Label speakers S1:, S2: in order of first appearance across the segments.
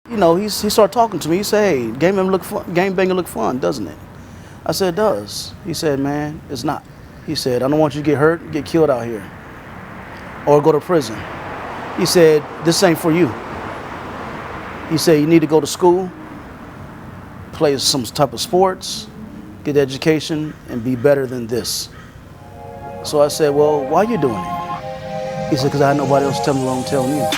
S1: he started talking to me. He said, "Hey, game banging look fun, doesn't it?" I said, "It does." He said, "Man, it's not." He said, "I don't want you to get hurt, get killed out here, or go to prison." He said, "This ain't for you." He said, "You need to go to school, play some type of sports, get education, and be better than this." So I said, "Well, why are you doing it?" He said, "Because I had nobody else to tell me what I'm telling you."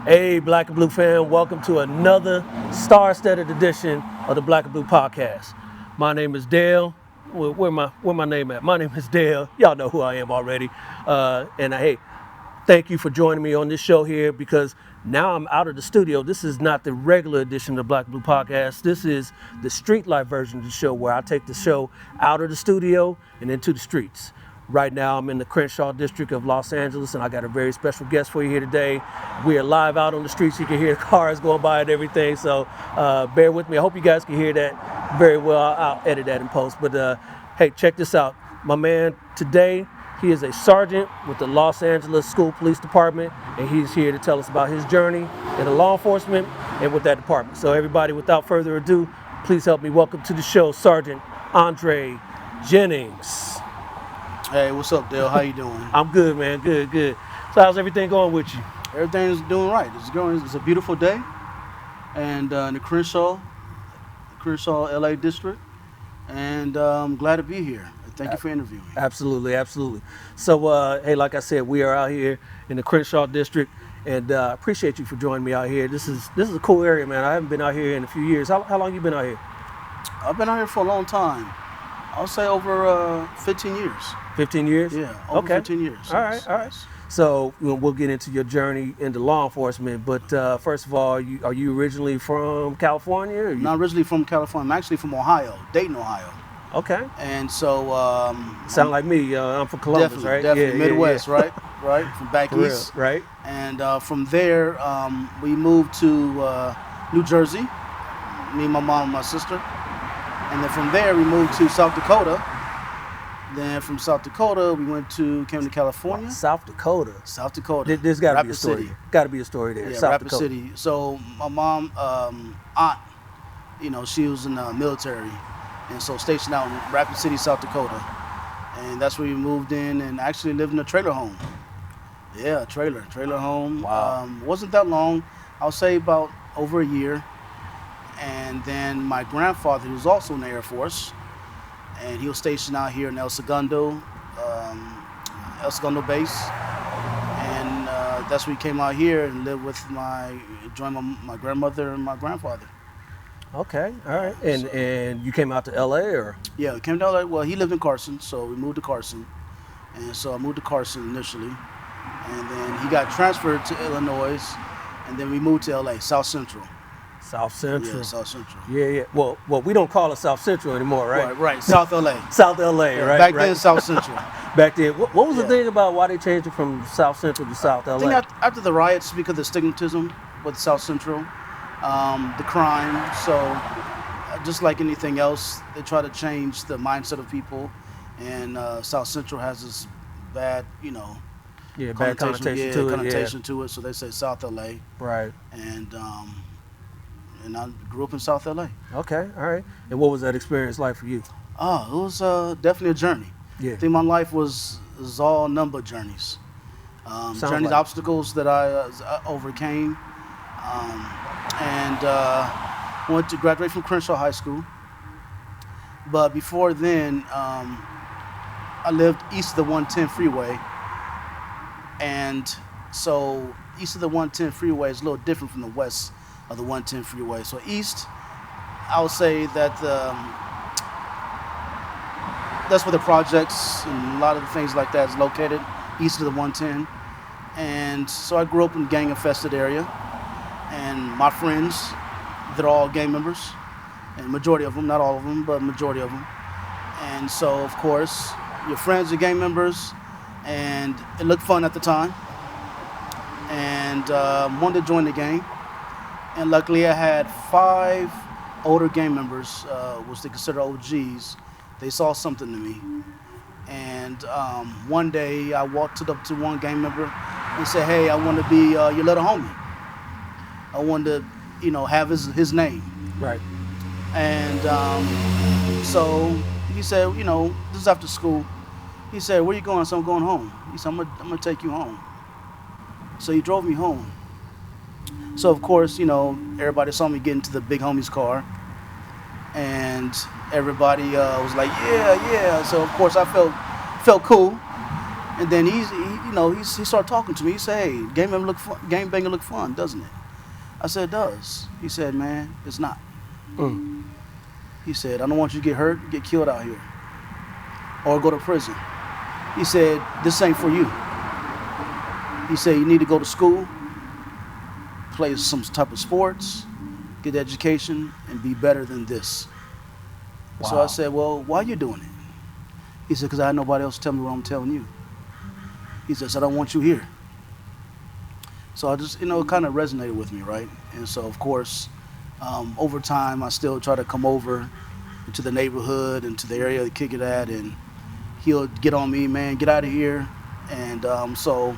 S2: Hey, Black and Blue fan, welcome to another star-studded edition of the Black and Blue podcast. My name is Dale. Where my name at? My name is Dale. Y'all know who I am already. Hey, thank you for joining me on this show here because now I'm out of the studio. This is not the regular edition of the Black and Blue podcast. This is the street life version of the show where I take the show out of the studio and into the streets. Right now, I'm in the Crenshaw district of Los Angeles, and I got a very special guest for you here today. We are live out on the streets. You can hear cars going by and everything, so bear with me. I hope you guys can hear that very well. I'll edit that in post. But hey, check this out. My man today, he is a sergeant with the Los Angeles School Police Department, and he's here to tell us about his journey in the law enforcement and with that department. So everybody, without further ado, please help me welcome to the show, Sergeant Andre Jennings.
S1: Hey, what's up, Dale? How you doing?
S2: I'm good, man. Good. So how's everything going with you?
S1: Everything's doing right. It's a beautiful day, and in the Crenshaw, LA district, and I'm glad to be here. Thank you for interviewing me.
S2: Absolutely. So, hey, like I said, we are out here in the Crenshaw district, and I appreciate you for joining me out here. This is a cool area, man. I haven't been out here in a few years. How long you been out here?
S1: I've been out here for a long time. I'll say over 15 years.
S2: 15 years?
S1: Yeah, over 15 years.
S2: All right. So we'll get into your journey into law enforcement, but first of all, are you originally from California? Or
S1: Not originally from California. I'm actually from Ohio, Dayton, Ohio.
S2: Okay.
S1: And so...
S2: Sound like me. I'm from Columbus, right?
S1: Definitely. Midwest,
S2: yeah.
S1: right? From back
S2: For
S1: east.
S2: real, right.
S1: And from there, we moved to New Jersey, me, my mom, and my sister. And then from there, we moved to South Dakota. Then from South Dakota, came to California.
S2: South Dakota.
S1: There's
S2: got to be a story.
S1: City.
S2: Got to be a story there.
S1: Yeah,
S2: South
S1: Rapid
S2: Dakota.
S1: City. So my mom, aunt, she was in the military, and so stationed out in Rapid City, South Dakota, and that's where we moved in and actually lived in a trailer home. Yeah, trailer home.
S2: Wow.
S1: Wasn't that long. I'll say about over a year. And then my grandfather, who was also in the Air Force, and he was stationed out here in El Segundo base, and that's where he came out here and lived with joined my grandmother and my grandfather.
S2: Okay, all right. And you came out to LA or?
S1: Yeah, we came to LA. Well, he lived in Carson, so we moved to Carson, and so I moved to Carson initially, and then he got transferred to Illinois, and then we moved to LA, South Central.
S2: South Central.
S1: Yeah, South Central.
S2: Yeah. Well, we don't call it South Central anymore, right?
S1: Right. South LA.
S2: South LA,
S1: yeah,
S2: right?
S1: Back then, South Central.
S2: Back then, what was the thing about why they changed it from South Central to South LA?
S1: I think after the riots, because of the stigmatism with South Central, the crime. So, just like anything else, they try to change the mindset of people, and South Central has this bad,
S2: bad connotation
S1: to it. So they say South LA.
S2: Right.
S1: And I grew up in South LA.
S2: Okay, all right. And what was that experience like for you?
S1: Oh, it was definitely a journey.
S2: Yeah.
S1: I think my life was all number of journeys. Obstacles that I overcame. and went to graduate from Crenshaw High School. But before then, I lived east of the 110 freeway, and so east of the 110 freeway is a little different from the west of the 110 freeway. So east, I would say that that's where the projects and a lot of the things like that is located, east of the 110. And so I grew up in a gang-infested area, and my friends, they're all gang members, and majority of them, not all of them, but majority of them. And so, of course, your friends are gang members, and it looked fun at the time, and wanted to join the gang. And luckily, I had 5 older gang members, which they consider OGs. They saw something to me. And one day, I walked up to one gang member and said, "Hey, I want to be your little homie. I wanted to, have his name."
S2: Right.
S1: And so he said, this is after school. He said, "Where you going?" I said, "I'm going home." He said, I'm gonna take you home." So he drove me home. So of course, everybody saw me get into the big homie's car, and everybody was like, "Yeah." So of course I felt cool. And then he started talking to me. He said, "Hey, game banging look fun, doesn't it?" I said, "It does." He said, "Man, it's not." He said, "I don't want you to get hurt, get killed out here, or go to prison." He said, "This ain't for you." He said, "You need to go to school, play some type of sports, get education, and be better than this."
S2: Wow.
S1: So I said, "Well, why are you doing it?" He said, "Because I had nobody else tell me what I'm telling you." He says, "I don't want you here." So I just, it kind of resonated with me, right? And so, of course, over time, I still try to come over to the neighborhood and to the area to kick it at, and he'll get on me, "Man, get out of here." And so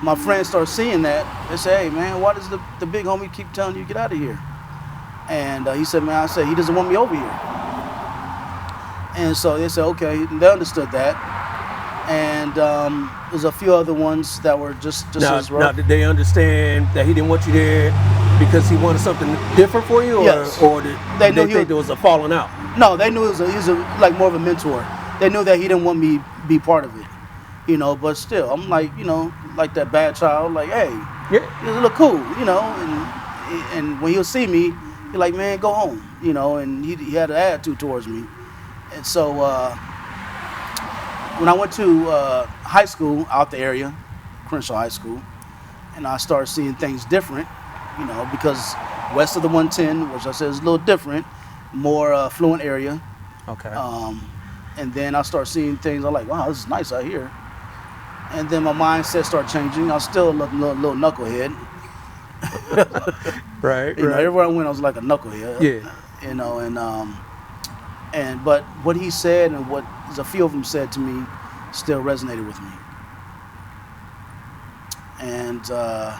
S1: my friends start seeing that. They say, "Hey, man, why does the big homie keep telling you to get out of here?" And he said, "Man," I said, "he doesn't want me over here." And so they said, okay, and they understood that. And there's a few other ones that were just as rough.
S2: Now, did they understand that he didn't want you there because he wanted something different for you, or,
S1: Yes.
S2: or did
S1: They
S2: they
S1: knew
S2: think there was a falling out?
S1: No, they knew he was like more of a mentor. They knew that he didn't want me to be part of it, but still, I'm like, like that bad child, like, "Hey,
S2: Yeah.
S1: you look cool, and when he'll see me, he's like, "Man, go home," and he had an attitude towards me. And so when I went to high school out the area, Crenshaw High School, and I started seeing things different, because west of the 110, which I said is a little different, more affluent area.
S2: Okay.
S1: And then I started seeing things, I'm like, "Wow, this is nice out here." And then my mindset started changing. I was still a little knucklehead.
S2: Right.
S1: Everywhere I went, I was like a knucklehead.
S2: Yeah.
S1: But what he said and what a few of them said to me still resonated with me. And I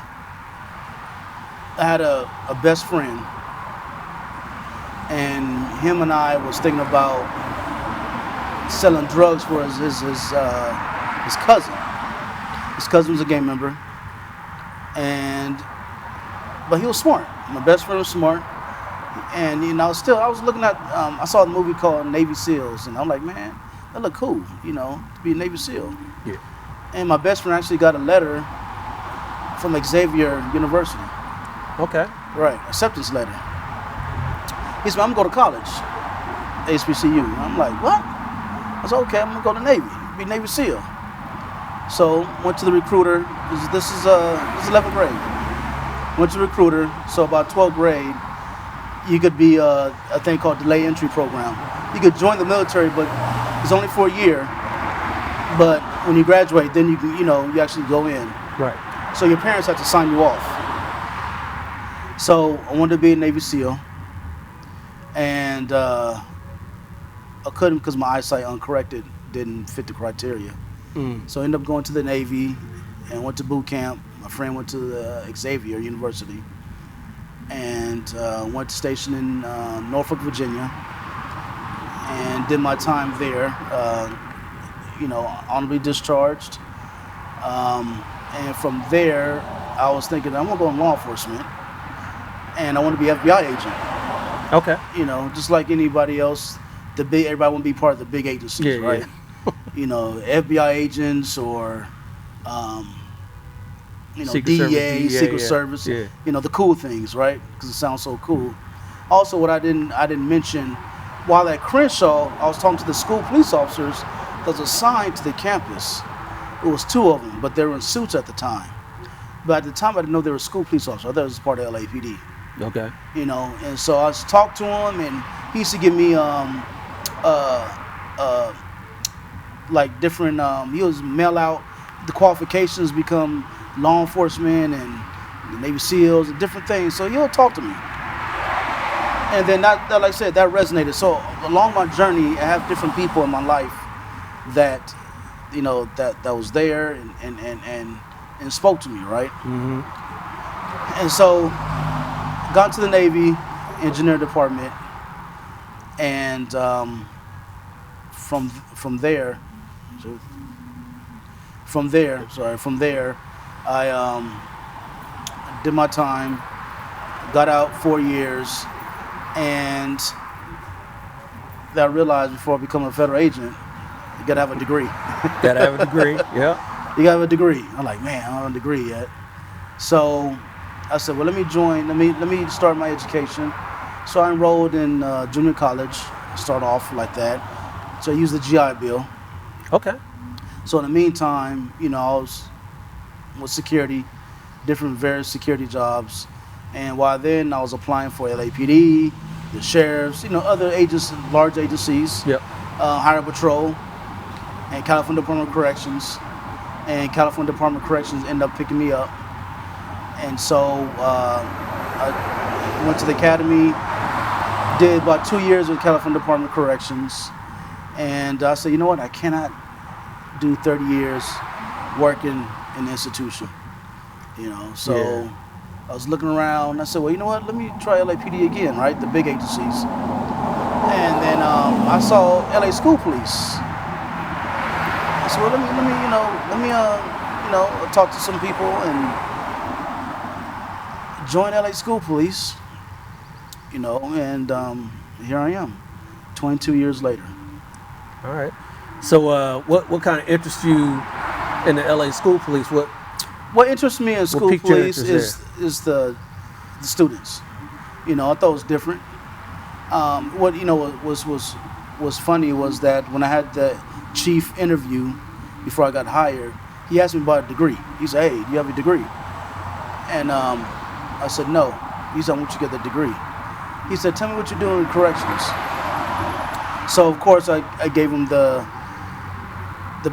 S1: had a best friend, and him and I was thinking about selling drugs for his cousin. His cousin was a gang member, but he was smart. My best friend was smart. And I was looking at, I saw a movie called Navy SEALs, and I'm like, "Man, that look cool, to be a Navy SEAL."
S2: Yeah.
S1: And my best friend actually got a letter from Xavier University,
S2: Okay.
S1: right, acceptance letter. He said, "I'm gonna go to college, HBCU." I'm like, "What?" I said, "Okay, I'm gonna go to Navy, be Navy SEAL." So went to the recruiter. This is 11th grade. Went to the recruiter. So about 12th grade, you could be a thing called delay entry program. You could join the military, but it's only for a year. But when you graduate, then you can, you actually go in.
S2: Right.
S1: So your parents have to sign you off. So I wanted to be a Navy SEAL, and I couldn't because my eyesight uncorrected didn't fit the criteria. So I ended up going to the Navy and went to boot camp. My friend went to Xavier University, and went to station in Norfolk, Virginia, and did my time there. Honorably discharged. And from there, I was thinking, I'm gonna go in law enforcement. and I want to be FBI agent.
S2: Okay.
S1: You know, just like anybody else, everybody want to be part of the big agencies,
S2: Yeah,
S1: right?
S2: yeah.
S1: You know, FBI agents or, um, you know,
S2: Secret Service,
S1: DEA, Secret
S2: yeah,
S1: Service.
S2: yeah.
S1: You know, the cool things, right? Because it sounds so cool. Also, what I didn't mention, while at Crenshaw, I was talking to the school police officers that was assigned to the campus. It was 2 of them, but they were in suits at the time. But at the time, I didn't know they were school police officers. I thought it was part of LAPD.
S2: Okay.
S1: You know, and so I talked to him, and he used to give me like different. He was mail out the qualifications, become law enforcement and the Navy SEALs and different things. So he'll talk to me, and then that like I said, that resonated. So along my journey, I have different people in my life that, you know, that was there and spoke to me, right?
S2: Mm-hmm.
S1: And so got to the Navy engineer department, and from there, I did my time, got out 4 years, and I realized before I become a federal agent, you gotta have a degree.
S2: Gotta have a degree. Yeah.
S1: You gotta have a degree. I'm like, man, I don't have a degree yet. So I said, well, let me start my education. So I enrolled in junior college, start off like that. So I used the GI Bill.
S2: Okay.
S1: So in the meantime, you know, I was with security, different various security jobs. And while then I was applying for LAPD, the sheriffs, you know, other agents, large agencies,
S2: Yep.
S1: Highway Patrol, and California Department of Corrections. And California Department of Corrections ended up picking me up. And so I went to the academy, did about 2 years with California Department of Corrections. And I said, you know what, I cannot do 30 years working in the institution. You know, so
S2: Yeah.
S1: I was looking around. I said, well, you know what, let me try LAPD again, right? The big agencies. And then I saw LA School Police. I said, well, let me talk to some people and join LA School Police, you know, and here I am, 22 years later.
S2: All right. So, what kind of interests you in the LA School Police?
S1: What interests me in school
S2: piqued your
S1: police
S2: interest
S1: is the students. You know, I thought it was different. What you know was funny was that when I had the chief interview before I got hired, he asked me about a degree. He said, "Hey, do you have a degree?" And I said, "No." He said, "I want you to get the degree." He said, "Tell me what you're doing in corrections." So of course I gave him the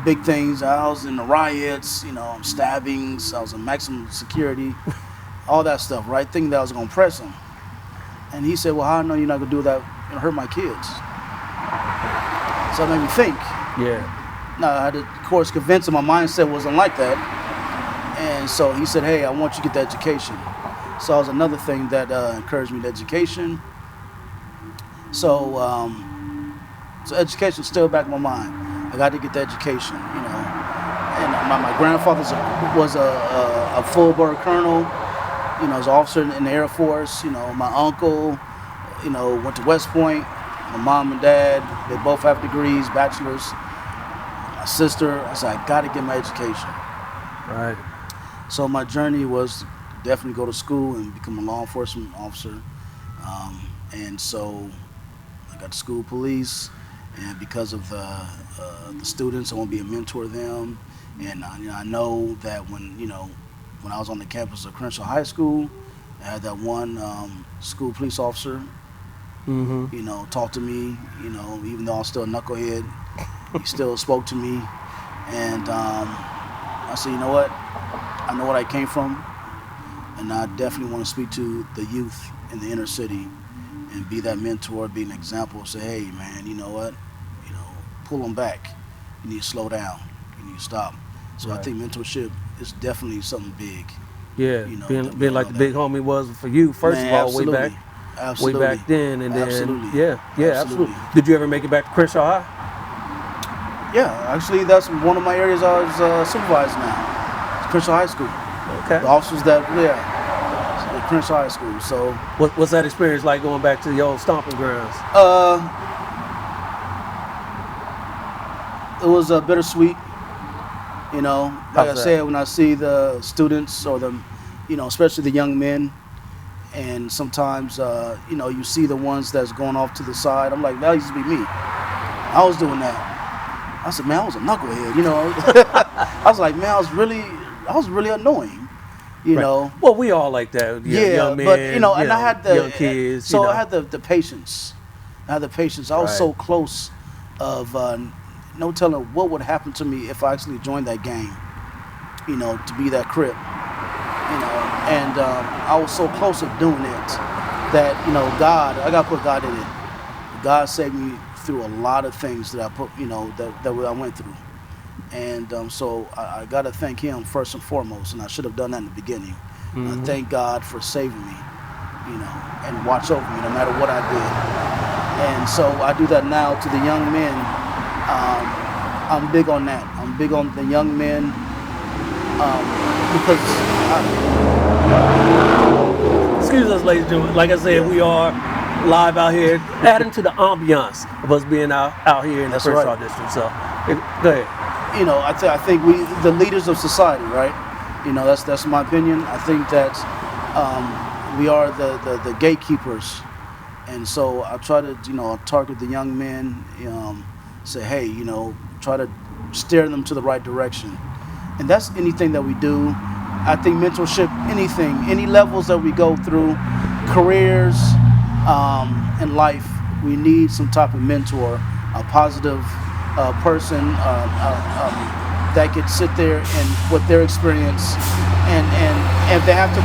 S1: big things. I was in the riots, you know, stabbings. I was in maximum security, all that stuff, right? Thinking that I was gonna press him. And he said, "Well, how I know you're not gonna do that and hurt my kids?" So it made me think.
S2: Yeah.
S1: Now I had to, of course, convince him my mindset wasn't like that. And so he said, "Hey, I want you to get the education." So that was another thing that encouraged me, the education. So so education's still back in my mind. I got to get the education, you know. And my grandfather was a full-bird colonel, you know, was an officer in the Air Force. You know, my uncle, you know, went to West Point. My mom and dad, they both have degrees, bachelors. My sister, I said, I got to get my education.
S2: All right.
S1: So my journey was definitely go to school and become a law enforcement officer. And so I got to school police. And because of the students, I want to be a mentor to them. And you know, I know that when I was on the campus of Crenshaw High School, I had that one school police officer,
S2: Mm-hmm.
S1: you know, talk to me. You know, even though I'm still a knucklehead, he still spoke to me. And I said, you know what? I know what I came from, and I definitely want to speak to the youth in the inner city and be that mentor, be an example. Say, hey, man, you know what? You know, pull them back. You need to slow down. You need to stop. So I
S2: Right.
S1: think mentorship is definitely something big.
S2: Yeah.
S1: You know,
S2: being like the big homie was for you, first
S1: Man,
S2: of all,
S1: absolutely.
S2: way
S1: Absolutely.
S2: back then, and then
S1: Absolutely.
S2: yeah, absolutely.
S1: Absolutely.
S2: Did you ever make it back to Crenshaw High?
S1: Yeah, actually, that's one of my areas I was supervising now. Crenshaw High School.
S2: Okay.
S1: The officers that, Prince High School. So
S2: What's that experience like going back to the old stomping grounds?
S1: It was bittersweet. You know, like
S2: How's
S1: I
S2: that?
S1: said, when I see the students or the, especially the young men, and sometimes, you see the ones that's going off to the side. I'm like, that used to be me. I was doing that. I said, man, I was a knucklehead. I was like, man, I was really annoying. You
S2: Right.
S1: know.
S2: Well, we all like that. Young men,
S1: but and I had the
S2: young kids.
S1: So I had the patience. I had the patience. I was
S2: Right.
S1: so close of no telling what would happen to me if I actually joined that game. To be that crip. And I was so close of doing it that God, I got to put God in it. God saved me through a lot of things that I put, that I went through. And so I got to thank him first and foremost, and I should have done that in the beginning. I thank God for saving me, and watch over me no matter what I did. And so I do that now to the young men. I'm big on that. I'm big on the young men because
S2: Excuse us, ladies and gentlemen. Like I said, we are live out here, adding to the ambiance of us being out here in the
S1: That's
S2: Prince
S1: right.
S2: Hall District. So, go ahead.
S1: I think we, the leaders of society, right? That's my opinion. I think that we are the gatekeepers, and so I try to target the young men, say, hey, try to steer them to the right direction, and that's anything that we do. I think mentorship, anything, any levels that we go through, careers, in life, we need some type of mentor, a positive person that could sit there and with their experience, and if they have to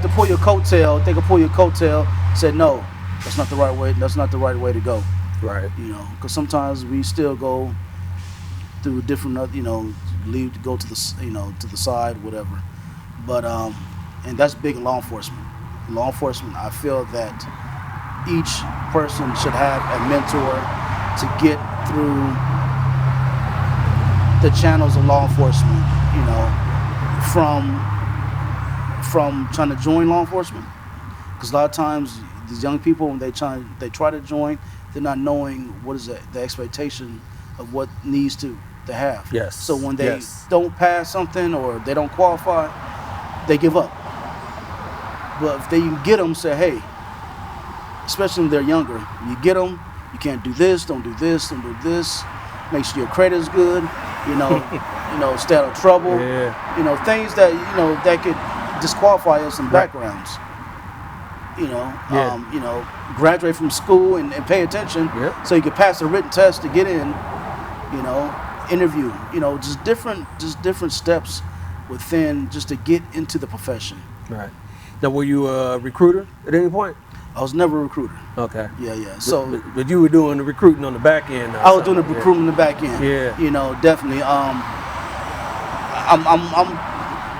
S1: pull your coattail, they can pull your coattail. Say no, that's not the right way. That's not the right way to go.
S2: Right.
S1: Because sometimes we still go through different, leave to go to the, to the side, whatever. But and that's big in law enforcement. Law enforcement, I feel that each person should have a mentor to get through the channels of law enforcement, from trying to join law enforcement. Because a lot of times these young people, when they try to join, they're not knowing what is the expectation of what needs to have.
S2: Yes.
S1: So when they don't pass something or they don't qualify, they give up. But if they can get them, say, hey, especially when they're younger, you get them, you can't do this, don't do this, don't do this. Make sure your credit is good, stay out of trouble.
S2: Yeah.
S1: Things that, that could disqualify us in backgrounds. Graduate from school and pay attention so you can pass a written test to get in, interview, just different steps within just to get into the profession.
S2: Right. Now, were you a recruiter at any point?
S1: I was never a recruiter.
S2: Okay.
S1: Yeah. So
S2: but you were doing the recruiting on the back end.
S1: I was doing the recruiting in the back end.
S2: Yeah.
S1: Definitely.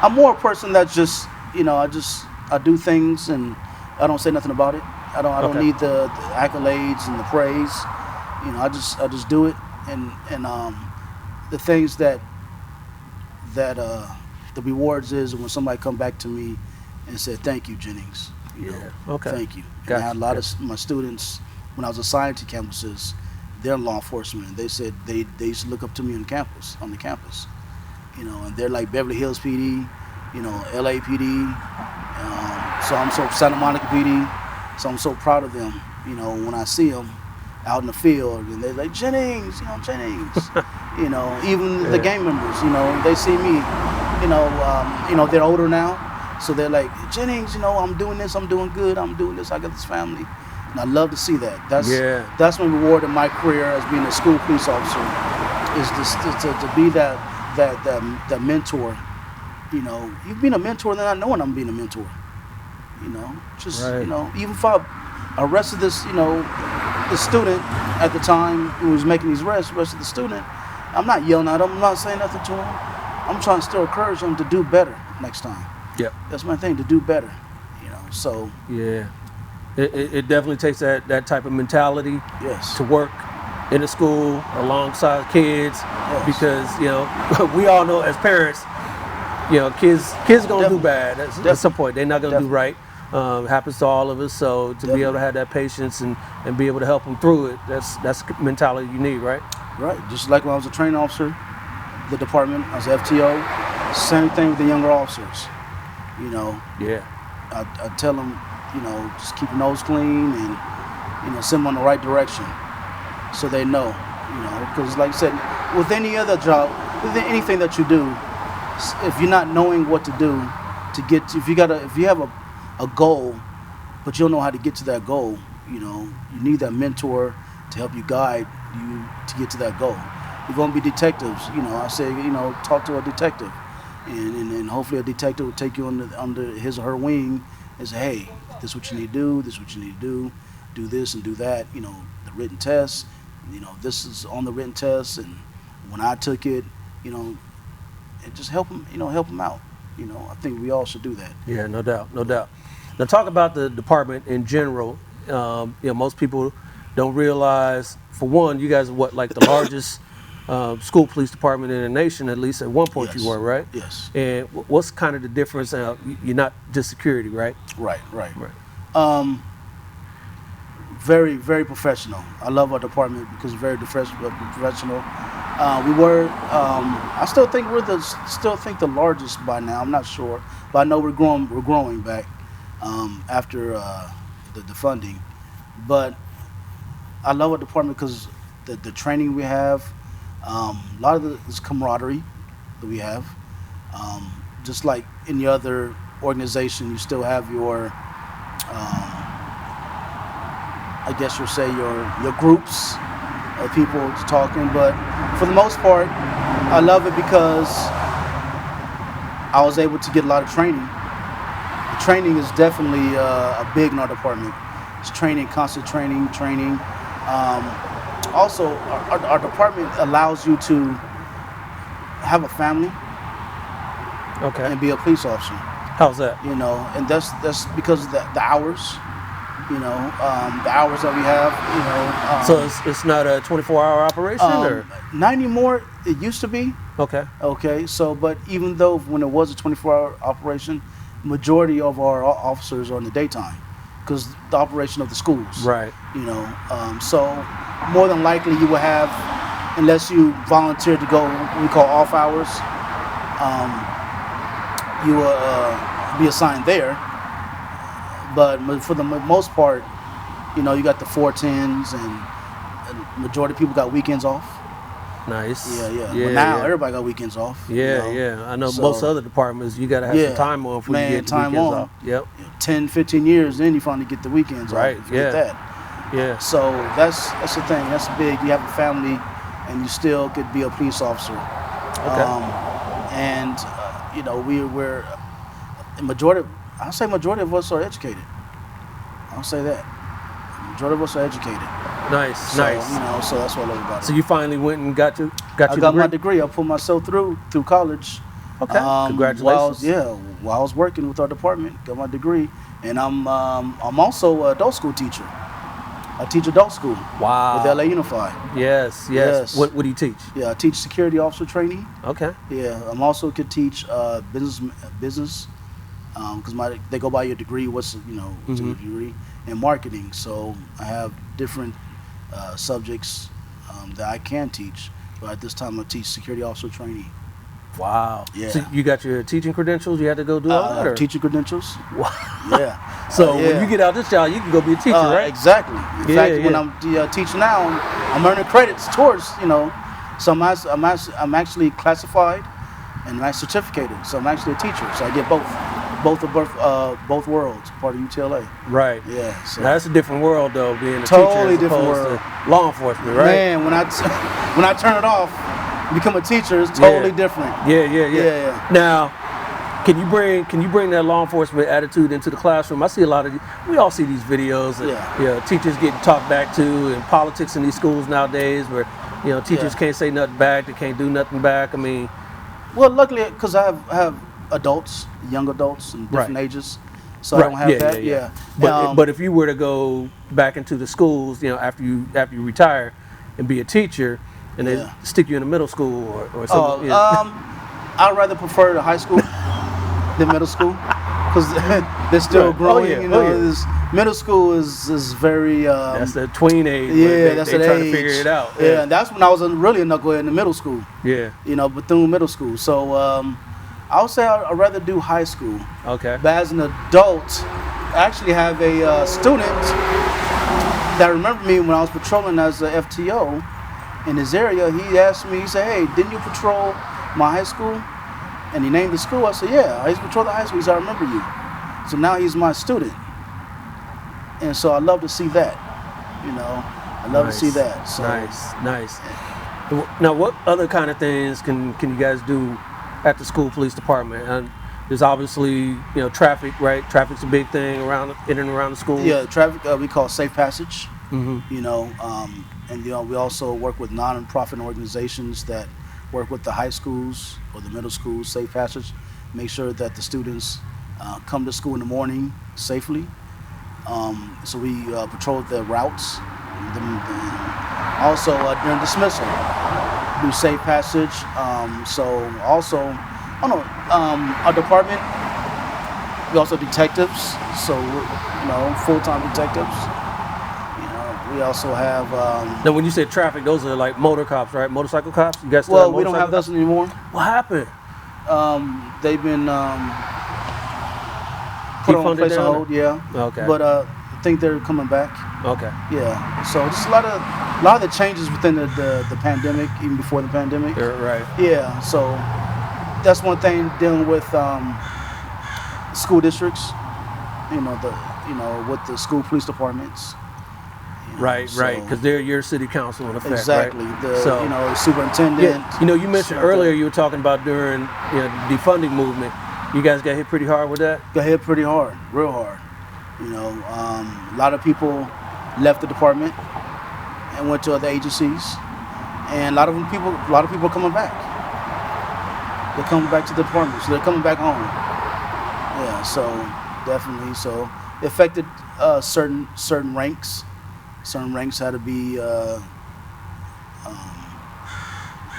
S1: I'm more a person that just, I do things and I don't say nothing about it. I don't need the accolades and the praise. I just do it, and the things that the rewards is when somebody come back to me and said, thank you, Jennings. Thank you.
S2: Gotcha.
S1: And I had a lot of my students, when I was assigned to campuses, they're in law enforcement, and they said they used to look up to me on the campus, and they're like Beverly Hills PD, LAPD, so I'm so Santa Monica PD, so I'm so proud of them, when I see them out in the field, and they're like, Jennings, Jennings, even the gang members, they see me, they're older now, so they're like, Jennings, I'm doing this, I'm doing good, I'm doing this, I got this family, and I love to see that. That's my reward in my career as being a school police officer, is to be that mentor. You've been a mentor, then I know when I'm being a mentor. Even if I arrested this, the student at the time who was making these arrested the student, I'm not yelling at him, I'm not saying nothing to him. I'm trying to still encourage him to do better next time.
S2: Yep.
S1: That's my thing, to do better. So
S2: yeah, it definitely takes that type of mentality to work in the school alongside kids, because we all know as parents, Kids gonna do
S1: Definitely.
S2: bad at some point. They're not gonna do
S1: Definitely.
S2: right. It happens to all of us. So to be able to have that patience and be able to help them through it, that's the mentality you need, right?
S1: Right. Just like when I was a training officer, the department, I was FTO. Same thing with the younger officers.
S2: Yeah.
S1: I tell them, just keep your nose clean and, send them on the right direction so they know, because like I said, with any other job, with anything that you do, if you're not knowing what to do if you have a goal, but you don't know how to get to that goal, you need that mentor to help you guide you to get to that goal. You're going to be detectives, I say, talk to a detective, and hopefully a detective will take you under his or her wing and say, hey, this is what you need to do, this is what you need to do this and do that, the written test, this is on the written test, and when I took it, and just help them, help them out. I think we all should do that.
S2: Yeah, no doubt, no doubt. Now talk about the department in general. Most people don't realize, for one, you guys are like the largest school police department in the nation, at least at one point.
S1: Yes.
S2: You were, right?
S1: Yes.
S2: And what's kind of the difference? You're not just security, right?
S1: Right. Very, very professional. I love our department because it's very professional. I still think we're the largest by now. I'm not sure, but I know we're growing back after the funding. But I love our department because the training we have, a lot of this camaraderie that we have. Just like any other organization, you still have your I guess you'll say your groups of people talking, but for the most part, I love it because I was able to get a lot of training. The training is definitely a big in our department. It's training, constant training. Also, our department allows you to have a family,
S2: Okay.
S1: and be a police officer.
S2: How's that?
S1: And that's because of the hours. The hours that we have,
S2: So it's not a 24-hour operation, or?
S1: not anymore. It used to be.
S2: Okay.
S1: So, but even though when it was a 24-hour operation, majority of our officers are in the daytime because the operation of the schools.
S2: Right.
S1: So more than likely you will have, unless you volunteer to go what we call off hours, you will be assigned there. But for the most part, you got the 410s, and majority of people got weekends off.
S2: Nice.
S1: Yeah. Well, now everybody got weekends off.
S2: Yeah. I know most other departments, you got to have some time on before you get the weekends off. Yep.
S1: 10, 15 years, then you finally get the weekends
S2: right.
S1: off. Right. Get that.
S2: Yeah.
S1: So that's the thing. That's big. You have a family, and you still could be a police officer.
S2: Okay.
S1: We're majority. I'll say majority of us are educated. I'll say that. Majority of us are educated.
S2: Nice.
S1: So that's what I love about it.
S2: So you finally went and got your
S1: my degree. I put myself through college.
S2: Okay. Congratulations.
S1: While I was working with our department, got my degree, and I'm also an adult school teacher. I teach adult school.
S2: Wow.
S1: With LA Unified.
S2: Yes. What do you teach?
S1: Yeah, I teach security officer training.
S2: Okay.
S1: Yeah, I'm also could teach business. Because they go by your degree, what's your degree, and marketing. So I have different subjects that I can teach, but at this time I teach security officer training.
S2: Wow.
S1: Yeah.
S2: So you got your teaching credentials? You had to go do all that? Or?
S1: Teaching credentials.
S2: Wow.
S1: Yeah.
S2: So when you get out this job, you can go be a teacher, right?
S1: Exactly. In fact, when I'm teaching now, I'm earning credits towards, so I'm actually classified and I'm certificated. So I'm actually a teacher. So I get both worlds, part of UTLA.
S2: Right.
S1: Yeah. So
S2: now, that's a different world, though, being a
S1: totally
S2: teacher as
S1: different
S2: opposed
S1: world.
S2: to law enforcement, right?
S1: Man, when I turn it off, become a teacher, it's totally different.
S2: Yeah. Now, can you bring that law enforcement attitude into the classroom? I see we all see these videos of teachers getting talked back to, and politics in these schools nowadays, where teachers can't say nothing back, they can't do nothing back. I mean,
S1: well, luckily, because I have adults, young adults, in different ages, so I don't have that. Yeah.
S2: But if you were to go back into the schools, after you retire, and be a teacher, and then stick you in a middle school or something.
S1: I'd rather prefer the high school than middle school because they're still
S2: Right.
S1: growing.
S2: Yeah.
S1: You know,
S2: Yeah.
S1: middle school is very.
S2: That's the tween age.
S1: Yeah,
S2: where
S1: that's
S2: they
S1: an
S2: trying
S1: age.
S2: to figure it out.
S1: Yeah, and that's when I was really a knucklehead in the middle school.
S2: Yeah.
S1: You know, Bethune Middle School. So I would say I'd rather do high school.
S2: Okay.
S1: But as an adult, I actually have a student that remembered me when I was patrolling as a FTO in his area. He asked me, he said, "Hey, didn't you patrol my high school?" And he named the school. I said, "Yeah, I used to patrol the high school." He said, "I remember you." So now he's my student. And so I love to see that. You know, I love to see that. So,
S2: Nice. Now, what other kind of things can you guys do at the school police department? And there's obviously, traffic, right? Traffic's a big thing in and around the school.
S1: Yeah, traffic we call safe passage.
S2: Mm-hmm.
S1: And we also work with non-profit organizations that work with the high schools or the middle schools, safe passage, make sure that the students come to school in the morning safely. So we patrol the routes. Also during dismissal, do safe passage. Our department, we also detectives. So we're, full-time detectives. We also have.
S2: Now, when you say traffic, those are like motor cops, right? Motorcycle cops. You guys still
S1: Well,
S2: have
S1: we don't have
S2: motorcycle
S1: those anymore.
S2: cops? What happened?
S1: They've been put on
S2: Defunded
S1: place on
S2: down,
S1: hold, yeah.
S2: Okay.
S1: But I think they're coming back.
S2: Okay.
S1: Yeah. So just a lot of the changes within the pandemic, even before the pandemic.
S2: Right.
S1: Yeah. So that's one thing dealing with school districts. With the school police departments.
S2: Right.
S1: So-
S2: Because they're your city council in effect,
S1: Exactly.
S2: right?
S1: The superintendent.
S2: Yeah. You mentioned
S1: So-
S2: earlier you were talking about during the defunding movement. You guys got hit pretty hard with that.
S1: Got hit pretty hard, real hard. A lot of people left the department and went to other agencies, and a lot of people are coming back. They're coming back to the department, so they're coming back home. Yeah, so definitely. So it affected certain ranks. Certain ranks had to be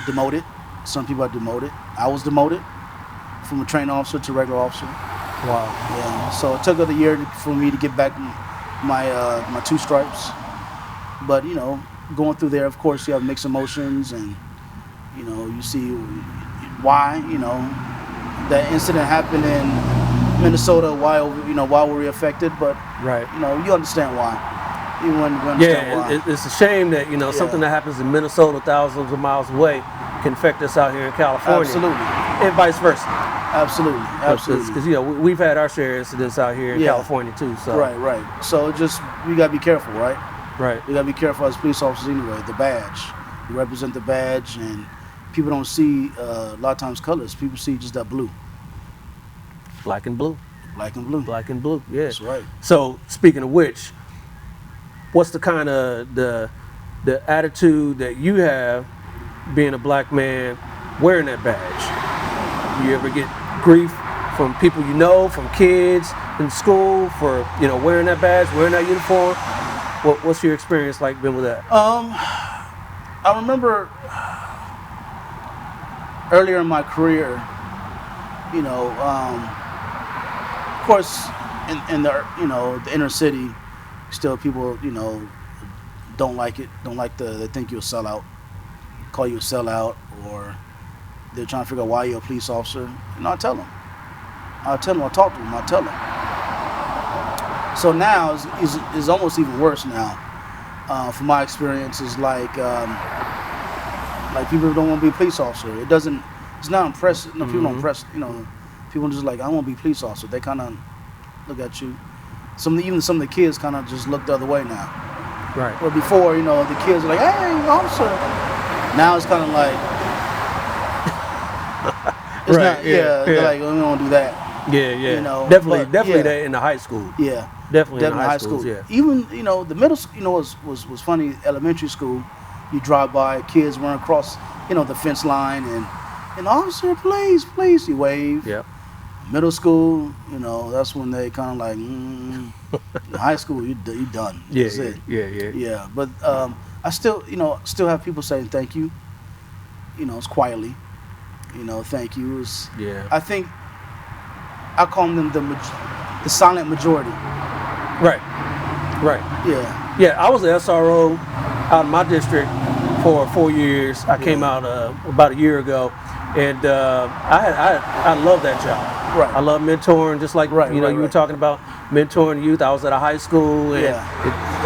S1: demoted. Some people are demoted. I was demoted from a trained officer to regular officer.
S2: Wow.
S1: Yeah. So it took a year for me to get back my 2 stripes. But going through there, of course, you have mixed emotions, and you see why that incident happened in Minnesota. Why were we affected? But
S2: Right.
S1: you understand why. You understand
S2: Yeah,
S1: why.
S2: it's a shame that something that happens in Minnesota, thousands of miles away, can affect us out here in California,
S1: Absolutely.
S2: and vice versa.
S1: Absolutely.
S2: Because we've had our share of incidents out here in
S1: Yeah.
S2: California too. So
S1: Right. So we gotta be careful, right?
S2: right.
S1: We gotta be careful as police officers anyway. The badge, you represent the badge, and people don't see a lot of times colors. People see just that blue,
S2: Black and blue.
S1: black and blue.
S2: Black and blue. Yeah.
S1: That's right.
S2: So speaking of which, what's the kind of the attitude that you have being a black man wearing that badge? You ever get grief from people from kids in school for wearing that badge, wearing that uniform? What's your experience like been with that?
S1: I remember earlier in my career, of course, in the inner city, still people don't like it. Don't like they think you're a sellout, call you a sellout, or they're trying to figure out why you're a police officer. I tell them. I'll talk to them. I'll tell them. So now it's almost even worse now. From my experience, is like people don't want to be a police officer. It's not impressive. No, people don't impress. People just like, I want to be a police officer. They kind of look at you. Even some of the kids kind of just look the other way now.
S2: Right.
S1: Where before, the kids are like, hey, officer. Now it's kind of like, it's
S2: Right,
S1: not,
S2: yeah.
S1: they're like, we don't do that.
S2: Yeah.
S1: Definitely
S2: That in the high school.
S1: Yeah.
S2: Definitely in the high schools, yeah.
S1: Even, the middle school, was funny. Elementary school, you drive by, kids run across, the fence line, and officer, please, you wave.
S2: Yeah.
S1: Middle school, that's when they kind of like, in high school, you done. That's it.
S2: Yeah.
S1: But I still have people saying thank you, it's quietly. Thank you.
S2: Yeah.
S1: I think I call them the silent majority.
S2: Right. Right.
S1: Yeah.
S2: Yeah. I was an SRO out in my district for 4 years. I came out about a year ago, and I love that job.
S1: Right.
S2: I love mentoring, just like you were talking about mentoring youth. I was at a high school, and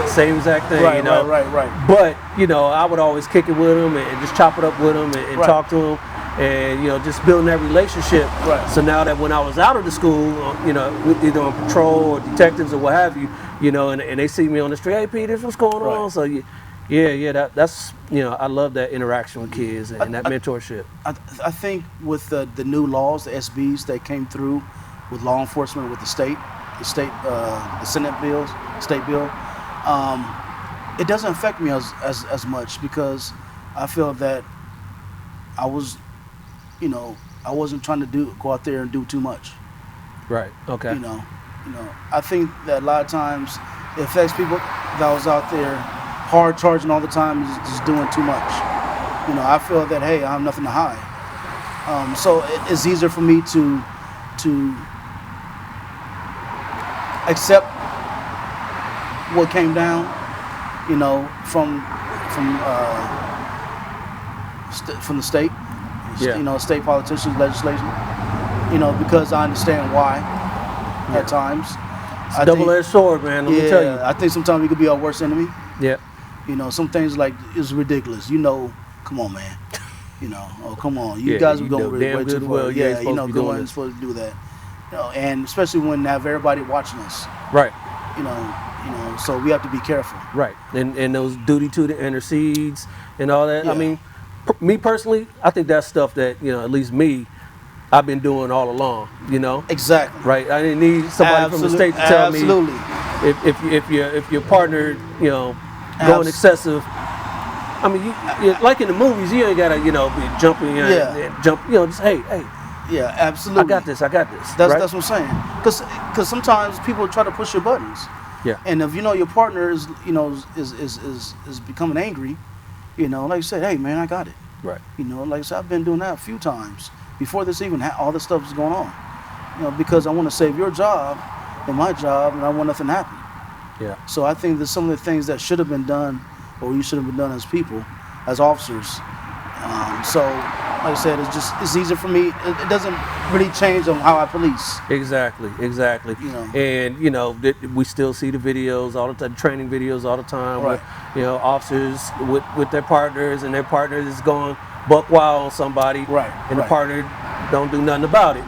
S2: same exact thing.
S1: Right. Right.
S2: But I would always kick it with them and just chop it up with them and talk to them, and just building that relationship.
S1: Right.
S2: So now that when I was out of the school, either on patrol or detectives or what have you, and they see me on the street, hey Peter, what's going on? So that's I love that interaction with kids and that mentorship.
S1: I think with the new laws, the SBs that came through with law enforcement with the state, the Senate bills, state bill, it doesn't affect me as much because I feel that I wasn't trying to go out there and do too much.
S2: Right. Okay.
S1: I think that a lot of times it affects people that was out there hard charging all the time, just doing too much. I feel that, hey, I have nothing to hide. So it's easier for me to accept what came down, from the state, state politicians, legislation, because I understand why at times.
S2: It's a double-edged sword, man. Let me tell you.
S1: I think sometimes we could be our worst enemy.
S2: Yeah.
S1: Some things like is ridiculous. Come on, man. Oh, come on. You guys are going way too far. Yeah, go on, supposed to do that. And especially when they have everybody watching us.
S2: Right.
S1: So we have to be careful.
S2: Right. And those duty to the intercedes and all that.
S1: Yeah.
S2: I mean, me personally, I think that's stuff that, at least me, I've been doing all along,
S1: Exactly.
S2: Right. I didn't need somebody from the state to tell me if your partner, going excessive. I mean, you like in the movies, you ain't gotta, be jumping and jump. Just hey.
S1: Yeah, absolutely.
S2: I got this.
S1: That's what I'm saying. Because sometimes people try to push your buttons.
S2: Yeah.
S1: And if your partner is is becoming angry, like you said, hey man, I got it.
S2: Right.
S1: Like I said, I've been doing that a few times before this even all this stuff is going on. Because I want to save your job and my job, and I want nothing to happen.
S2: Yeah.
S1: So I think that some of the things that should have been done, or you should have been done as people, as officers. So, like I said, it's easier for me. It doesn't really change on how I police.
S2: Exactly. And we still see the videos all the time, training videos all the time.
S1: Right.
S2: With, officers with their partners, and their partner is going buck wild on somebody.
S1: Right.
S2: And the partner don't do nothing about it.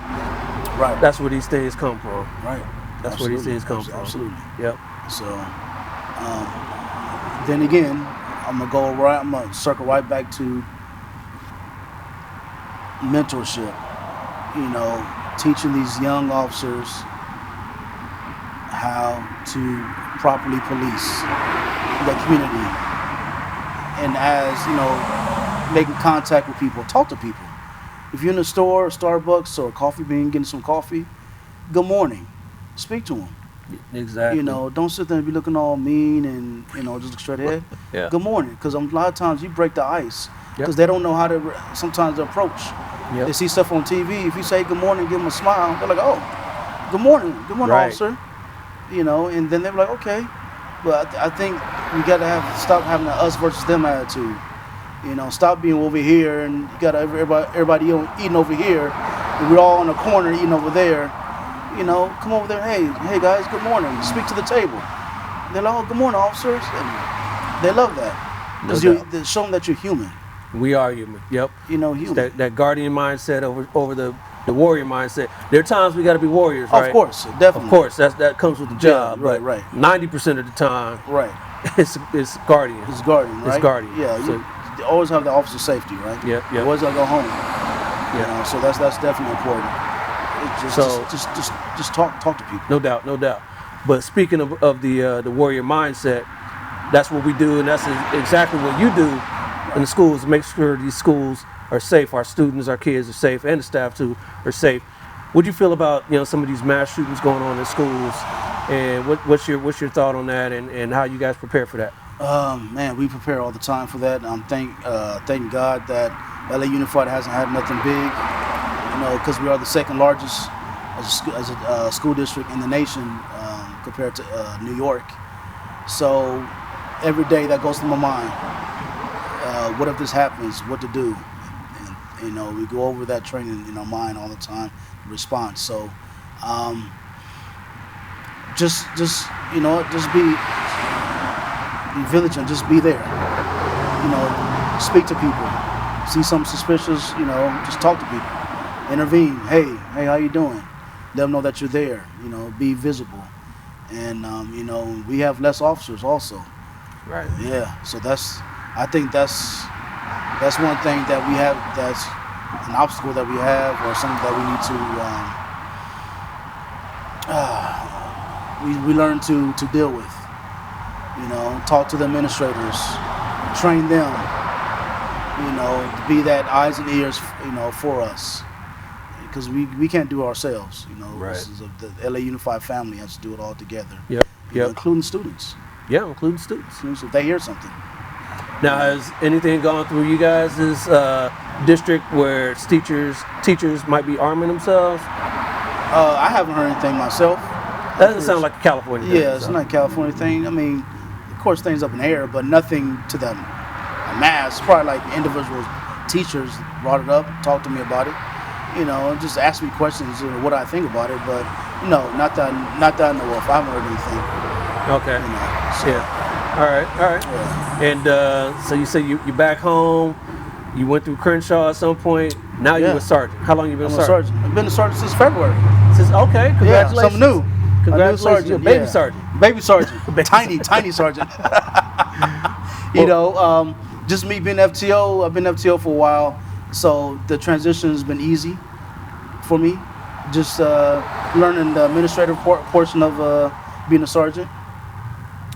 S1: Right.
S2: That's where these things come from.
S1: Right.
S2: That's where these things come from.
S1: Absolutely.
S2: Yep.
S1: So, then again, I'm gonna circle right back to mentorship. Teaching these young officers how to properly police the community, and making contact with people, talk to people. If you're in a store, Starbucks or Coffee Bean, getting some coffee, good morning, speak to them.
S2: Exactly.
S1: Don't sit there and be looking all mean and just look straight ahead.
S2: Yeah.
S1: Good morning, because a lot of times you break the ice because
S2: Yep.
S1: they don't know how to sometimes approach.
S2: Yep.
S1: They see stuff on TV. If you say good morning, give them a smile, they're like, oh, good morning,
S2: Right.
S1: officer. And then they're like, okay. But I think we gotta stop having an us versus them attitude. Stop being over here and you got everybody eating over here, and we're all in a corner eating over there. Come over there. Hey guys, good morning. Speak to the table. They're like, oh, good morning, officers. And they love that because they show them that you're human.
S2: We are human. Yep.
S1: Human.
S2: That guardian mindset over the warrior mindset. There are times we got to be warriors, right?
S1: Of course, definitely.
S2: Of course, that comes with the job.
S1: Yeah,
S2: but
S1: right.
S2: 90% of the time,
S1: Right.
S2: it's guardian.
S1: It's guardian, right?
S2: It's guardian.
S1: Yeah.
S2: So,
S1: you always have the officer safety, right?
S2: Yep.
S1: You always gotta go home.
S2: Yeah.
S1: So that's definitely important. Just talk to people.
S2: No doubt. But speaking of the warrior mindset, that's what we do, and that's exactly what you do in the schools. Make sure these schools are safe, our students, our kids are safe, and the staff too are safe. What do you feel about some of these mass shootings going on in schools, and what's your thought on that, and how you guys prepare for that?
S1: Man, we prepare all the time for that. Thank God that LA Unified hasn't had nothing big, because we are the second largest as a school district in the nation compared to New York. So every day that goes through my mind. What if this happens? What to do? And we go over that training in our mind all the time, response. So just be vigilant, just be there. Speak to people. See something suspicious, just talk to people. Intervene. Hey, how you doing? Let them know that you're there. Be visible. And we have less officers also.
S2: Right.
S1: Yeah. So I think that's one thing that we have. That's an obstacle that we have, or something that we need to we learn to deal with. Talk to the administrators, train them, to be that eyes and ears, for us, because we can't do it ourselves.
S2: Right.
S1: This is the LA Unified family has to do it all together.
S2: Yep.
S1: Including students.
S2: Yeah, including students.
S1: If they hear something.
S2: Now, has anything gone through you guys' district where teachers might be arming themselves?
S1: I haven't heard anything myself.
S2: That doesn't sound like a California thing.
S1: Yeah, it's not a California thing. I mean, of course, things up in the air, but nothing to the mass. Probably like individual teachers brought it up, talked to me about it, just asked me questions, what I think about it. But no, not that I know of. I haven't heard anything.
S2: Okay. Yeah. All right.
S1: Yeah.
S2: And so you say you're back home. You went through Crenshaw at some point. Now you're a sergeant. How long you been
S1: I'm
S2: a sergeant?
S1: I've been a sergeant since February.
S2: Okay. Congratulations.
S1: Yeah, something new.
S2: Congratulations.
S1: Sergeant,
S2: You're a baby sergeant.
S1: Baby sergeant. tiny sergeant. Just me being FTO. I've been FTO for a while, so the transition has been easy for me. Just learning the administrative portion of being a sergeant.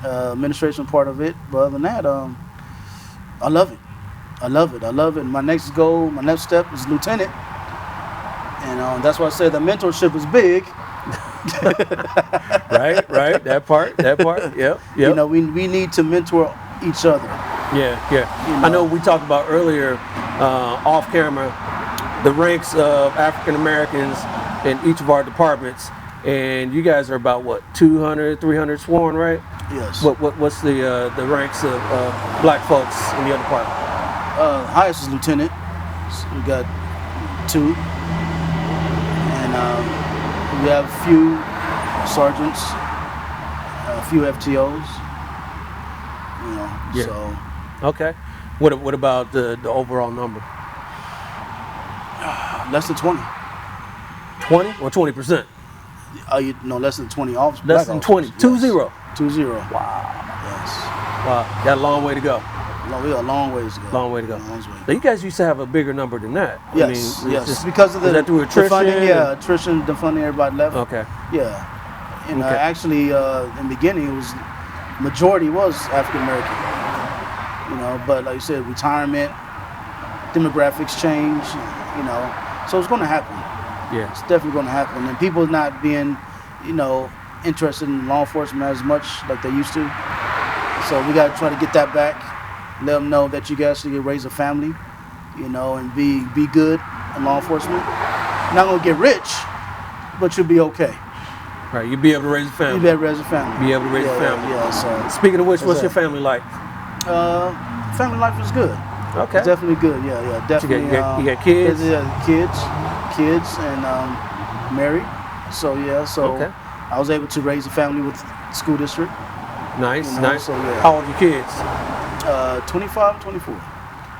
S1: Administration part of it, but other than that, I love it. I love it. My next goal, my next step is lieutenant, and that's why I said the mentorship is big.
S2: Right. That part. Yep.
S1: We need to mentor each other.
S2: Yeah. I know we talked about earlier, off camera, the ranks of African Americans in each of our departments, and you guys are about 200, 300 sworn, right?
S1: Yes.
S2: What's the ranks of black folks in your department?
S1: Highest is lieutenant. So we got 2, and we have a few sergeants, a few FTOs.
S2: Yeah.
S1: So.
S2: Okay. What about the overall number?
S1: Less than 20.
S2: 20 or 20%?
S1: Less than 20 officers.
S2: Less than 20. 2-0.
S1: 2-0.
S2: Wow.
S1: Yes.
S2: Wow. Got a long way to go.
S1: No, we got a long ways to go.
S2: Long way to go. Now, you guys used to have a bigger number than that.
S1: Yes.
S2: I mean,
S1: yes. Because of the,
S2: that through attrition?
S1: The funding, attrition, the funding, everybody left.
S2: Okay.
S1: Yeah. And
S2: Okay.
S1: actually, in the beginning, majority was African American. But like you said, retirement, demographics change. So it's going to happen.
S2: Yeah.
S1: It's definitely going to happen, and people not being, interested in law enforcement as much like they used to. So we got to try to get that back. Let them know that you guys should raise a family, and be good in law enforcement. You're not gonna get rich, but you'll be okay.
S2: Right. You'll be able to raise a family.
S1: You'll be able to raise a family.
S2: Be able to raise a family.
S1: Yeah. So
S2: speaking of which, what's your family like?
S1: Family life is good.
S2: Okay.
S1: It's definitely good. Yeah. Definitely.
S2: You got kids?
S1: Kids, and married. So
S2: Okay.
S1: I was able to raise a family with school district.
S2: Nice.
S1: So, yeah.
S2: How old are your kids?
S1: 25, 24.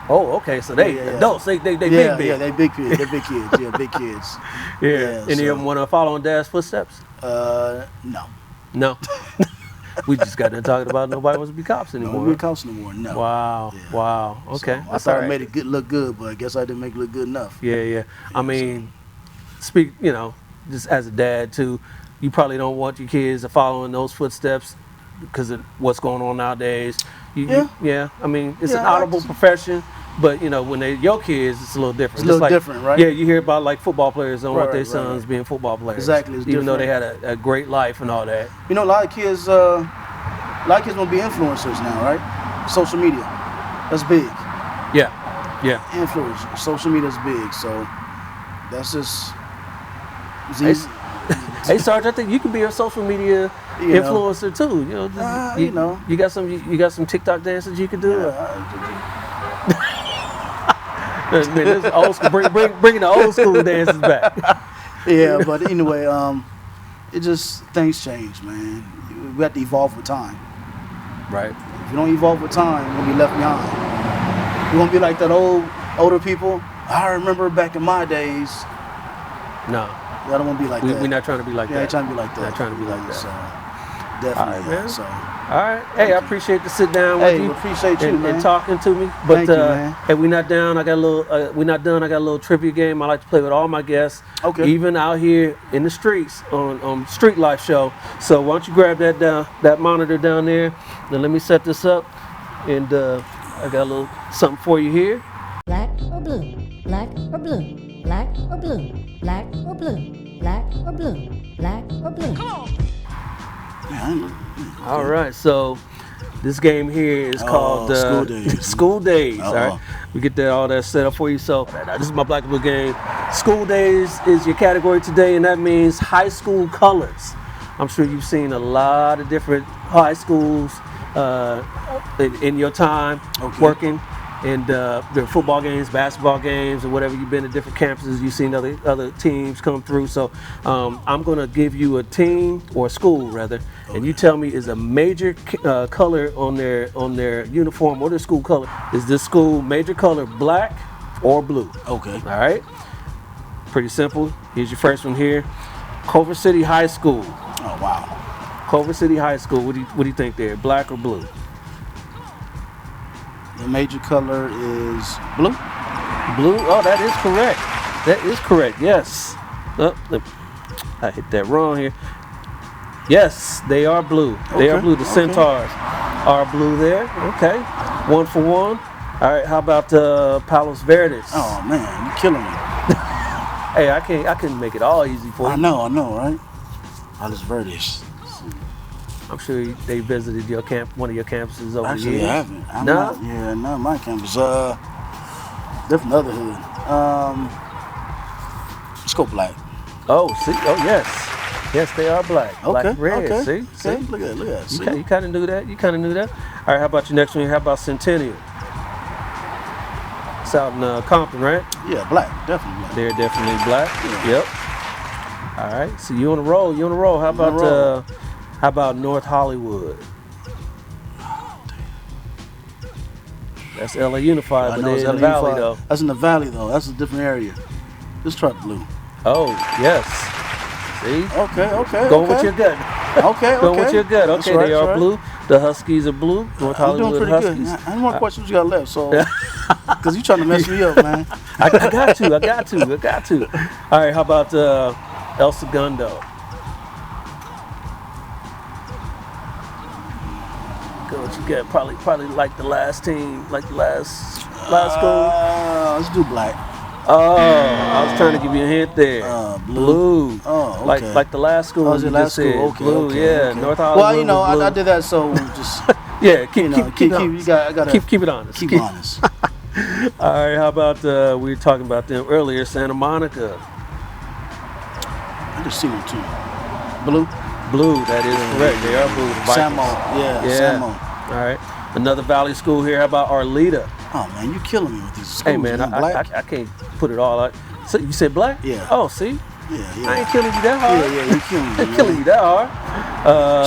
S2: Oh, okay. So they adults. They big.
S1: Yeah, they big kids. They big kids. Yeah, big kids.
S2: Yeah. Any of them want to follow in Dad's footsteps?
S1: No.
S2: We just got done talking about nobody wants to be cops anymore.
S1: No, we be cops anymore. No.
S2: Wow.
S1: Yeah.
S2: Wow. Okay.
S1: So I thought I made it look good, but I guess I didn't make it look good enough.
S2: Yeah. I mean, just as a dad too, you probably don't want your kids to follow in those footsteps because of what's going on nowadays. I mean, it's an honorable profession, but when they're your kids, it's a little different.
S1: It's a little different, right?
S2: Yeah, you hear about like football players don't want their
S1: Right.
S2: sons being football players.
S1: Exactly, it's
S2: even though they
S1: different.
S2: had a great life and all that.
S1: A lot of kids want to be influencers now, right? social media. That's big.
S2: Yeah. Yeah.
S1: Influence. Social media is big. So that's just.
S2: Hey, Sarge, I think you could be a social media influencer too. You got some TikTok dances you could do. Man, this is old school. Bringing the old school dances back.
S1: Yeah, but anyway, it just things change, man. We have to evolve with time.
S2: Right.
S1: If you don't evolve with time, you'll be left behind. You won't be like that older people. I remember back in my days.
S2: No.
S1: I don't want to be like that.
S2: We're not trying to be like that.
S1: Ain't trying to be like that.
S2: Not trying to be like that.
S1: So, definitely.
S2: All right, man.
S1: So.
S2: All right. Hey, I appreciate the sit down with you.
S1: Appreciate you, man.
S2: And talking to me. But
S1: Thank you, man.
S2: Hey, we're not down. I got a little. We're not done. I got a little trivia game I like to play with all my guests.
S1: Okay.
S2: Even out here in the streets on Street Life Show. So why don't you grab that monitor down there? Then let me set this up, and I got a little something for you here.
S3: Black or blue? Black or blue? Black or blue? Black or blue? Black or blue? Black or blue?
S2: All right, so this game here is called
S1: School Days.
S2: School Days. All right, we get all that set up for you. So this is my Black and Blue game. School Days is your category today, and that means high school colors. I'm sure you've seen a lot of different high schools in your time working. And their football games, basketball games, or whatever. You've been to different campuses. You've seen other teams come through. So I'm going to give you a team or a school rather, and you tell me is a major color on their uniform or their school color. Is this school major color black or blue?
S1: Okay.
S2: All right. Pretty simple. Here's your first one here. Culver City High School.
S1: Oh wow.
S2: Culver City High School. What do you think there? Black or blue?
S1: The major color is blue.
S2: Blue? Oh, that is correct. That is correct. Yes. Oh, I hit that wrong here. Yes, they are blue. They are blue. The Centaurs are blue there. Okay. 1 for 1. All right. How about Palos Verdes?
S1: Oh man, you're killing me.
S2: Hey, I couldn't make it all easy for you.
S1: I know, right? Palos Verdes.
S2: I'm sure they visited your one of your campuses over
S1: Actually,
S2: the years.
S1: I haven't. Not my campus. Different other hood. Let's go black.
S2: Oh, see? Oh, yes. Yes, they are black. Black and red.
S1: Okay.
S2: See?
S1: Look at that. See?
S2: You kind of knew that. All right, how about your next one? How about Centennial? It's out in Compton, right?
S1: Yeah, black. Definitely black.
S2: They're definitely black.
S1: Yeah.
S2: Yep. All right. So you on a roll. How about North Hollywood? That's LA Unified, but they're in the valley though.
S1: That's in the valley though. That's a different area. Let's try blue.
S2: Oh, yes. See?
S1: Okay.
S2: Going with your gut.
S1: Okay.
S2: Going with your gut. Okay,
S1: Right,
S2: they are blue. The Huskies are blue. North Hollywood
S1: I'm doing pretty
S2: Huskies.
S1: good. How many more questions you got left? So, because you trying to mess me up, man.
S2: I got to. All right, how about El Segundo? Go what you get. Probably like the last team, like the last school.
S1: Let's do black.
S2: Oh, I was trying to give you a hint there.
S1: Blue. Oh, okay.
S2: Like the last school.
S1: Oh, was it last school? Okay.
S2: Blue,
S1: Okay.
S2: North Hollywood.
S1: Well, I did that, so just
S2: yeah. Keep
S1: it honest. Keep it honest.
S2: All right. How about we were talking about them earlier, Santa Monica.
S1: I just see one too. Blue.
S2: Blue. That is correct. They are blue. The
S1: Samo. Yeah. Samo.
S2: All right. Another valley school here. How about Arleta?
S1: Oh man, you killing me with these schools.
S2: Hey man, I can't put it all out. So you said black?
S1: Yeah.
S2: Oh, see?
S1: Yeah.
S2: I ain't killing you that hard.
S1: Yeah, you killing me.
S2: I ain't killing you that hard.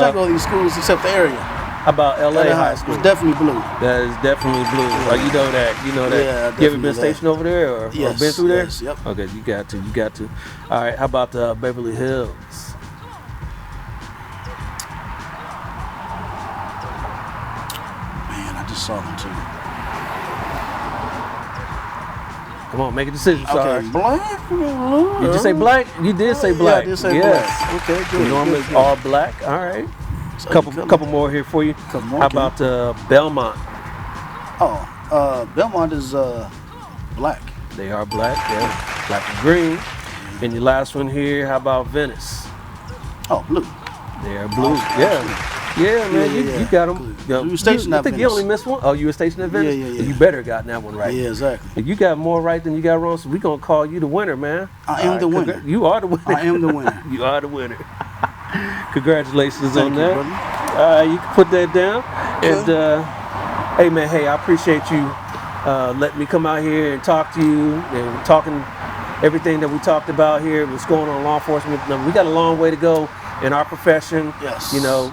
S1: Check all these schools except the area.
S2: How about LA High School?
S1: It's definitely blue.
S2: That is definitely blue. Oh, you know that.
S1: Yeah,
S2: you ever been stationed over there or
S1: yes,
S2: been through there?
S1: Yes, yep.
S2: Okay, you got to. All right, how about Beverly Hills?
S1: Man, I just saw them too.
S2: Come on, make a decision, Sarge.
S1: Okay, black or blue?
S2: Did you say black? You did say black.
S1: Yeah, I did say black. Okay, good.
S2: Normally it's all black. All right. Couple more here for you. How about Belmont?
S1: Oh, Belmont is black.
S2: They are black. Yeah, black and green. And your last one here. How about Venice?
S1: Oh, blue.
S2: They are blue. Yeah. Yeah, man, you got them.
S1: We were stationed at
S2: I think you
S1: Venice.
S2: only missed one. Oh, you were stationed at Venice?
S1: Yeah.
S2: You better gotten that one right.
S1: Yeah, exactly.
S2: If you got more right than you got wrong, so we're going to call you the winner, man.
S1: I am the winner.
S2: You are the winner.
S1: I am the winner.
S2: You are the winner. Congratulations
S1: Thank
S2: on
S1: you,
S2: that.
S1: brother.
S2: You can put that down. And, hey, man, I appreciate you letting me come out here and talk to you and talking everything that we talked about here, what's going on in law enforcement. Now, we got a long way to go in our profession.
S1: Yes.
S2: You know,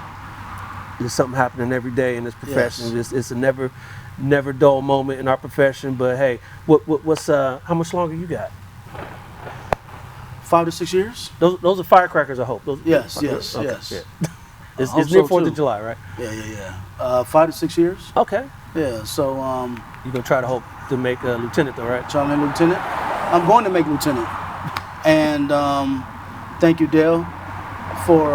S2: there's something happening every day in this profession.
S1: Yes.
S2: It's a never dull moment in our profession. But hey, what's how much longer you got?
S1: 5 to 6 years.
S2: Those are firecrackers, I hope.
S1: Yes.
S2: Okay,
S1: Yes.
S2: yeah. It's
S1: hope
S2: near
S1: so,
S2: 4th
S1: too.
S2: of July, right?
S1: Yeah. 5 to 6 years.
S2: Okay.
S1: Yeah. So
S2: You're gonna try to hope to make a lieutenant, though, right?
S1: trying to make lieutenant. I'm going to make lieutenant. And thank you, Dale, for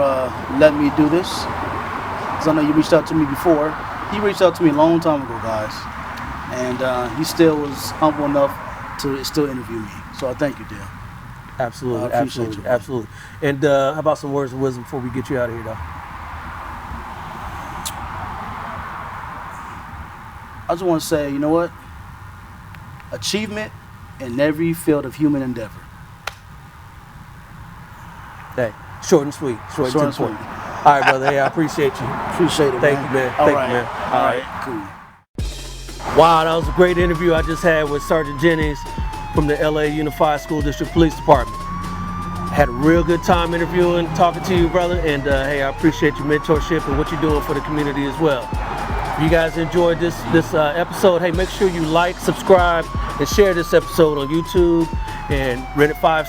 S1: letting me do this. Because I know you reached out to me before. He reached out to me a long time ago, guys. And he still was humble enough to still interview me. So I thank you, Dale.
S2: Absolutely,
S1: I appreciate
S2: absolutely,
S1: you, man.
S2: absolutely. And how about some words of wisdom before we get you out of here, though?
S1: I just want to say, you know what? Achievement in every field of human endeavor.
S2: Hey, short and sweet. Short and to the
S1: and sweet.
S2: point. All right, brother. Hey, I appreciate you.
S1: Appreciate it,
S2: Thank
S1: man.
S2: you, man.
S1: All
S2: Thank
S1: right.
S2: you, man.
S1: All right. Cool.
S2: Wow, that was a great interview I just had with Sergeant Jennings from the LA Unified School District Police Department. Had a real good time interviewing, talking to you, brother. And hey, I appreciate your mentorship and what you're doing for the community as well. If you guys enjoyed this episode, hey, make sure you like, subscribe, and share this episode on YouTube and rate it 5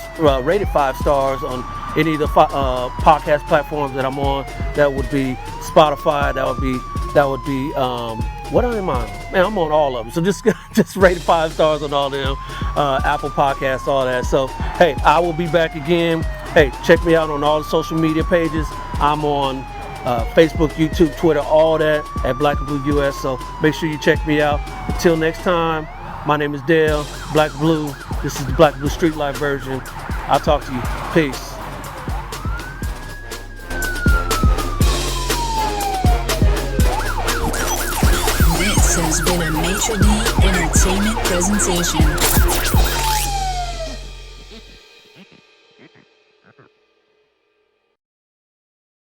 S2: stars on any of the podcast platforms that I'm on. That would be Spotify. That would be what am I on? Man, I'm on all of them. So just rate it 5 stars on all of them. Apple Podcasts, all that. So hey, I will be back again. Hey, check me out on all the social media pages. I'm on Facebook, YouTube, Twitter, all that at Black and Blue US. So make sure you check me out. Until next time, my name is Dale, Black and Blue. This is the Black and Blue Street Life version. I'll talk to you. Peace.
S4: This has been a Maitre D Entertainment presentation.